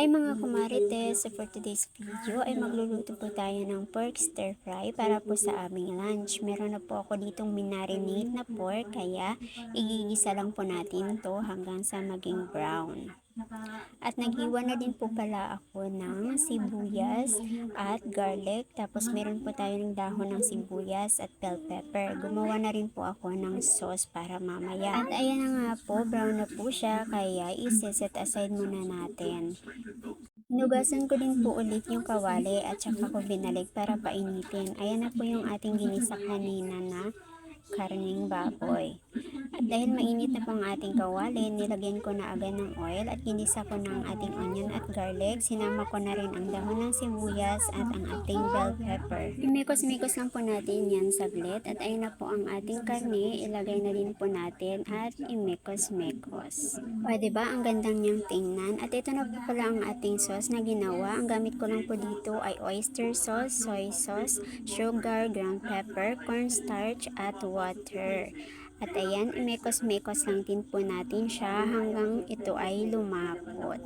Hi mga kumarites! So for today's video ay magluluto po tayo ng pork stir fry para po sa aming lunch. Meron na po ako ditong minarinate na pork kaya igigisa lang po natin to hanggang sa maging brown. At naghiwa na din po pala ako ng sibuyas at garlic. Tapos meron po tayo ng dahon ng sibuyas at bell pepper. Gumawa na rin po ako ng sauce para mamaya. At ayan na nga po, brown na po siya kaya isi-set aside muna natin. Hinugasan ko din po ulit yung kawali at saka ko binalik para painitin. Ayan na po yung ating ginisa kanina na karning baboy. At dahil mainit na pang ating kawali, nilagyan ko na agad ng oil at ginisa ko ng ating onion at garlic. Sinama ko na rin ang dahon ng sibuyas at ang ating bell pepper. Imikos-mikos lang po natin yan saglit at ayun na po ang ating karne. Ilagay na din po natin at imikos-mikos. O diba, ang gandang niyang tingnan. At ito na po pala ang ating sauce na ginawa. Ang gamit ko lang po dito ay oyster sauce, soy sauce, sugar, ground pepper, cornstarch at water. At ayan, imekos-mekos lang din po natin siya hanggang ito ay lumapot.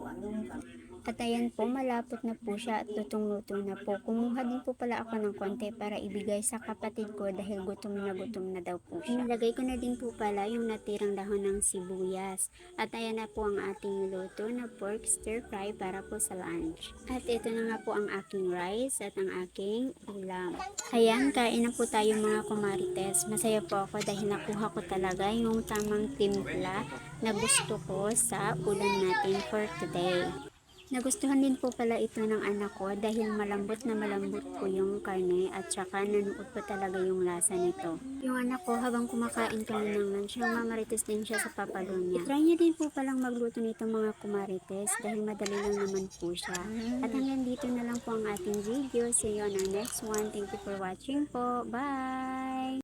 At ayan po, malapot na po siya at lutong-lutong na po. Kumuha din po pala ako ng konti para ibigay sa kapatid ko dahil gutom na daw po siya. Nilagay ko na din po pala yung natirang dahon ng sibuyas. At ayan na po ang ating luto na pork stir fry para po sa lunch. At ito na nga po ang aking rice at ang aking ulam. Ayan, kain na po tayo mga kumarites. Masaya po ako dahil nakuha ko talaga yung tamang timpla na gusto ko sa ulam natin for today. Nagustuhan din po pala ito ng anak ko dahil malambot na malambot po yung karne at saka nanuot po talaga yung lasa nito. Yung anak ko habang kumakain kami ng lunch, namamarites din siya sa papalo niya. Try niyo din po palang magluto nito mga kumarites dahil madali lang naman po siya. At hanggang dito na lang po ang ating video. See you on our next one. Thank you for watching po. Bye!